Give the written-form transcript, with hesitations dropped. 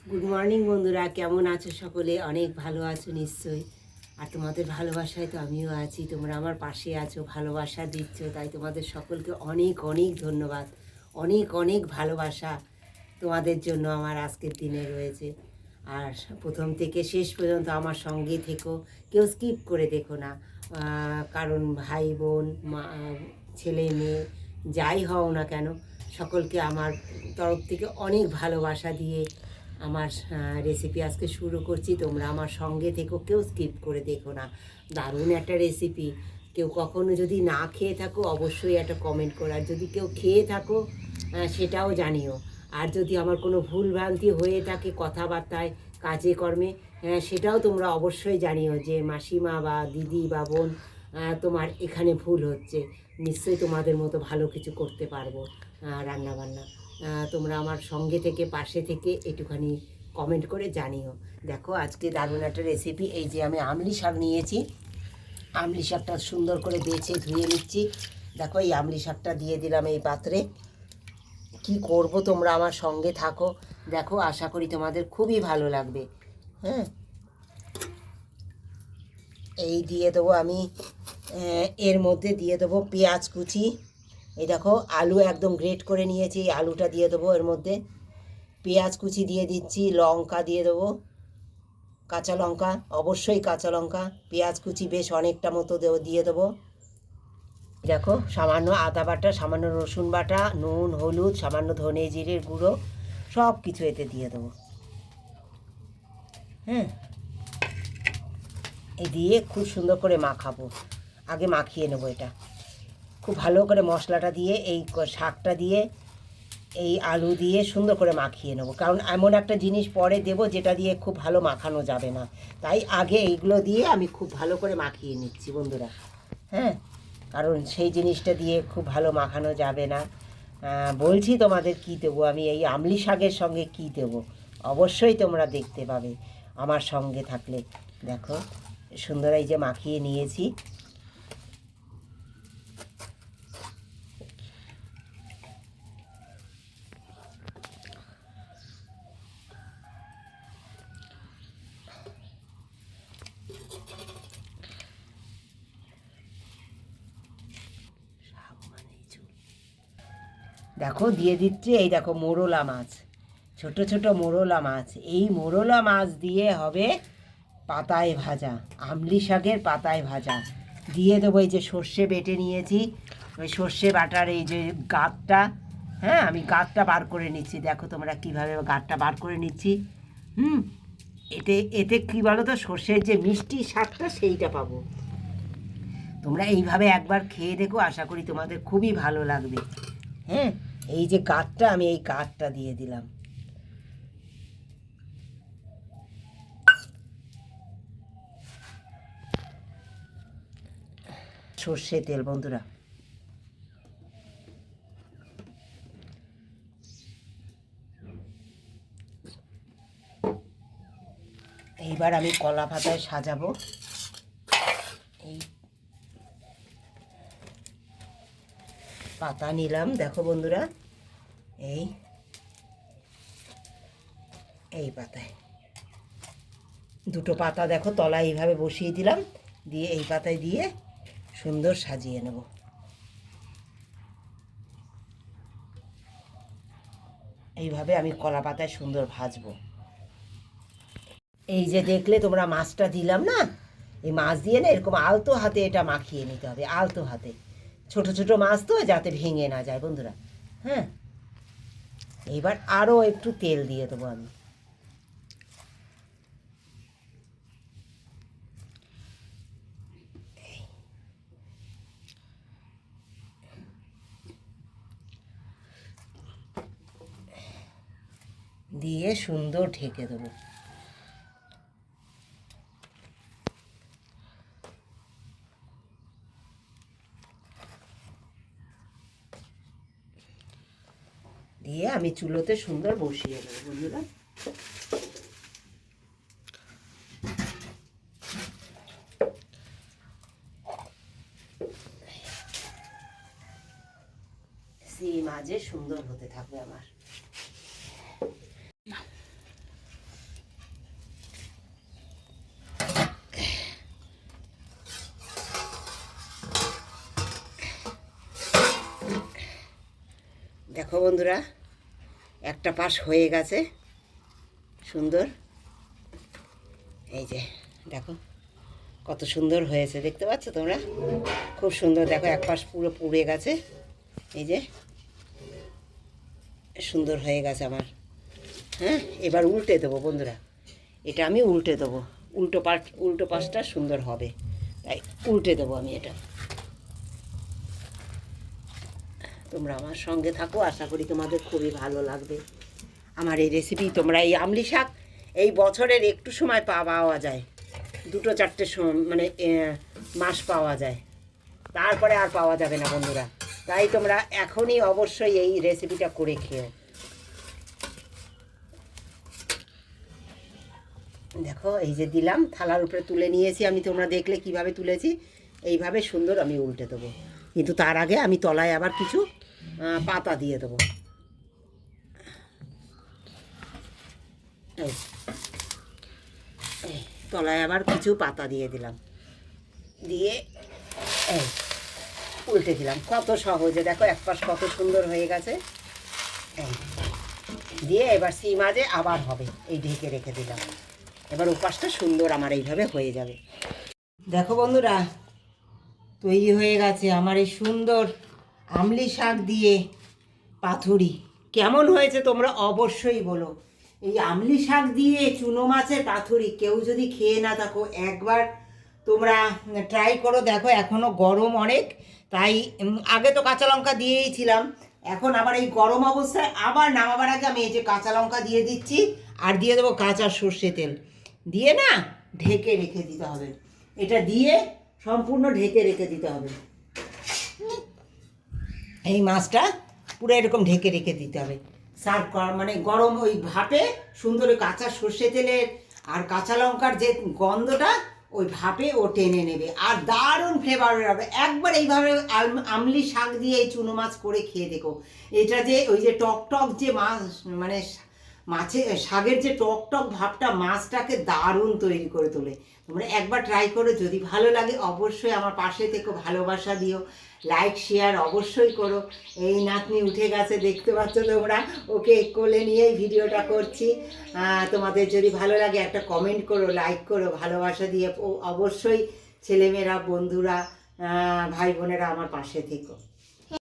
Good morning বন্ধুরা, কেমন আছো সকলে? অনেক ভালো আছো নিশ্চয়ই। আর তোমাদের ভালোবাসায় তো আমিও আছি। তোমরা আমার পাশে আছো, ভালোবাসা দিচ্ছ, তাই তোমাদের সকলকে অনেক অনেক ধন্যবাদ। অনেক অনেক ভালোবাসা তোমাদের জন্য আমার আজকের দিনে রয়েছে। আর প্রথম থেকে শেষ পর্যন্ত আমার সঙ্গে থেকো, কেউ স্কিপ করে দেখো না। কারণ ভাই বোন ছেলে মেয়ে যাই হও না কেন, সকলকে আমার তরফ থেকে অনেক ভালোবাসা দিয়ে আমার রেসিপি আজকে শুরু করছি। তোমরা আমার সঙ্গে থেকো, কেউ স্কিপ করে দেখো না। দারুণ একটা রেসিপি। কেউ কখনো যদি না খেয়ে থাকো অবশ্যই একটা কমেন্ট করো, আর যদি কেউ খেয়ে থাকো সেটাও জানিও। আর যদি আমার কোনো ভুলভ্রান্তি হয়ে থাকে কথাবার্তায়, কাজে কর্মে, সেটাও তোমরা অবশ্যই জানিও যে মাসিমা বা দিদি বা বোন, তোমার এখানে ভুল হচ্ছে। নিশ্চয়ই তোমাদের মতো ভালো কিছু করতে পারবো রান্নাবান্না। তোমরা আমার সঙ্গে থেকে, পাশে থেকে একটুখানি কমেন্ট করে জানিও। দেখো আজকে দারুণ একটা রেসিপি। এই যে আমি আমলি শাক নিয়েছি, আমলি শাকটা সুন্দর করে বেছে ধুয়ে নিচ্ছি। দেখো এই আমলি শাকটা দিয়ে দিলাম এই পাত্রে। কি করব তোমরা আমার সঙ্গে থাকো, দেখো আশা করি তোমাদের খুবই ভালো লাগবে। হ্যাঁ, এই দিয়ে দেবো আমি এর মধ্যে দিয়ে দেবো পেঁয়াজ কুচি। এই দেখো আলু একদম গ্রেট করে নিয়েছি, এই আলুটা দিয়ে দেবো এর মধ্যে। পেঁয়াজ কুচি দিয়ে দিচ্ছি, লঙ্কা দিয়ে দেবো, কাঁচা লঙ্কা, অবশ্যই কাঁচা লঙ্কা, পেঁয়াজ কুচি বেশ অনেকটা মতো দিয়ে দেবো। দেখো সামান্য আদা বাটা, সামান্য রসুন বাটা, নুন, হলুদ, সামান্য ধনে জিরের গুঁড়ো, সব কিছু এতে দিয়ে দেবো। হ্যাঁ, এই দিয়ে খুব সুন্দর করে মাখাবো। আগে মাখিয়ে নেবো এটা খুব ভালো করে, মশলাটা দিয়ে এই শাকটা দিয়ে এই আলু দিয়ে সুন্দর করে মাখিয়ে নেবো। কারণ এমন একটা জিনিস পরে দেবো যেটা দিয়ে খুব ভালো মাখানো যাবে না, তাই আগে এইগুলো দিয়ে আমি খুব ভালো করে মাখিয়ে নিচ্ছি বন্ধুরা। হ্যাঁ, কারণ সেই জিনিসটা দিয়ে খুব ভালো মাখানো যাবে না। বলছি তোমাদের কী দেবো আমি, এই আমলি শাকের সঙ্গে কী দেবো অবশ্যই তোমরা দেখতে পাবে আমার সঙ্গে থাকলে। দেখো সুন্দর এই যে মাখিয়ে নিয়েছি। দেখো দিয়ে দিচ্ছি, এই দেখো মোরলা মাছ, ছোট ছোট মোরলা মাছ। এই মোরলা মাছ দিয়ে হবে পাতায় ভাজা, আমলি শাকের পাতায় ভাজা। দিয়ে দেবো এই যে সর্ষে বেটে নিয়েছি, ওই সর্ষে বাটার এই যে গাঁটটা। হ্যাঁ, আমি গাঁটটা বার করে নিচ্ছি, দেখো তোমরা কীভাবে গাঁটটা বার করে নিচ্ছি। এতে এতে কী বলো তো, সর্ষের যে মিষ্টি স্বাদটা সেইটা পাবো। তোমরা এইভাবে একবার খেয়ে দেখো, আশা করি তোমাদের খুবই ভালো লাগবে। হ্যাঁ, এই যে গাঁটটা, আমি এই গাঁটটা দিয়ে দিলাম। সর্ষে তেল বন্ধুরা। এইবার আমি কলা পাতায় সাজাবো। এই পাতা নিলাম, দেখো বন্ধুরা, এই এই পাতায় দুটো পাতা দেখো তলায় এইভাবে বসিয়ে দিলাম, দিয়ে এই পাতায় দিয়ে সুন্দর সাজিয়ে নেব। এইভাবে আমি কলা পাতায় সুন্দর ভাজবো। এই যে দেখলে তোমরা মাছটা দিলাম না, এই মাছ দিয়ে না এরকম আলতো হাতে এটা মাখিয়ে নিতে হবে, আলতো হাতে। ছোট ছোট মাছ তো, যাতে ভেঙে না যায় বন্ধুরা। হ্যাঁ, এইবার আরও একটু তেল দিয়ে দেবো আমি। দিয়ে সুন্দর ঢেকে দেবো। দিয়ে আমি চুলোতে সুন্দর বসিয়ে দেবো বন্ধুরা। সেই মাঝে সুন্দর হতে থাকবে আমার। দেখো বন্ধুরা, একটা পাশ হয়ে গেছে সুন্দর। এই যে দেখো কত সুন্দর হয়েছে, দেখতে পাচ্ছ তোমরা? খুব সুন্দর। দেখো এক পাশ পুরো পুড়ে গেছে, এই যে সুন্দর হয়ে গেছে আমার। হ্যাঁ, এবার উল্টে দেবো বন্ধুরা, এটা আমি উল্টে দেবো। উল্টো পাশটা সুন্দর হবে, তাই উল্টে দেবো আমি এটা। তোমরা আমার সঙ্গে থাকো, আশা করি তোমাদের খুবই ভালো লাগবে আমার এই রেসিপি। তোমরা এই আমলি শাক এই বছরের একটু সময় পাওয়া যায়, 2-4টে মানে মাস পাওয়া যায়, তারপরে আর পাওয়া যাবে না বন্ধুরা। তাই তোমরা এখনই অবশ্যই এই রেসিপিটা করে খেও। দেখো এই যে দিলাম, থালার উপরে তুলে নিয়েছি আমি, তোমরা দেখলে কিভাবে তুলেছি। এইভাবে সুন্দর আমি উল্টে দেবো, কিন্তু তার আগে আমি তলায় আবার কিছু পাতা দিয়ে দেবো। এই তলায় আবার কিছু পাতা দিয়ে দিলাম, দিয়ে এই উল্টে দিলাম। কত সহজে দেখো, এক পাশ কত সুন্দর হয়ে গেছে। এই দিয়ে এবার মাঝে আবার হবে, এই ঢেকে রেখে দিলাম। এবার উপাসটা সুন্দর আমার এইভাবে হয়ে যাবে। দেখো বন্ধুরা, তৈরি হয়ে গেছে আমার এই সুন্দর আমলি শাক দিয়ে পাতুরি। কেমন হয়েছে তোমরা অবশ্যই বলো। এই আমলি শাক দিয়ে চুনো মাছের পাতুরি কেউ যদি খেয়ে না থাকো, একবার তোমরা ট্রাই করো। দেখো এখনও গরম অনেক, তাই আগে তো কাঁচা লঙ্কা দিয়েই ছিলাম, এখন আবার এই গরম অবস্থায় আবার নামাবার আগে আমি এই যে কাঁচা লঙ্কা দিয়ে দিচ্ছি, আর দিয়ে দেবো কাঁচা সর্ষে তেল দিয়ে না ঢেকে রেখে দিতে হবে। এটা দিয়ে সম্পূর্ণ ঢেকে রেখে দিতে হবে। এই মাছটা পুরো এরকম ঢেকে রেখে দিতে হবে। সার্ভ করা মানে গরম ওই ভাপে সুন্দর ওই কাঁচা সর্ষে তেলের আর কাঁচা লঙ্কার যে গন্ধটা ওই ভাপে ও টেনে নেবে, আর দারুণ ফ্লেভার হবে। একবার এইভাবে আমলি শাক দিয়ে এই চুনো মাছ করে খেয়ে দেখো। এটা যে ওই যে টক যে মাছ, মানে মাছের শাকের যে টক ভাবটা মাছটাকে দারুণ তৈরি করে তোলে। তোমরা একবার ট্রাই করো, যদি ভালো লাগে অবশ্যই আমার পাশে থেকো, ভালোবাসা দিও, লাইক শেয়ার অবশ্যই করো। এই নাতনি উঠে গেছে, দেখতে পাচ্ছ তোমরা, ওকে কোলে নিয়েই ভিডিওটা করছি। তোমাদের যদি ভালো লাগে একটা কমেন্ট করো, লাইক করো, ভালোবাসা দিয়ে অবশ্যই ছেলেমেয়েরা, বন্ধুরা, ভাই বোনেরা আমার পাশে থেকো।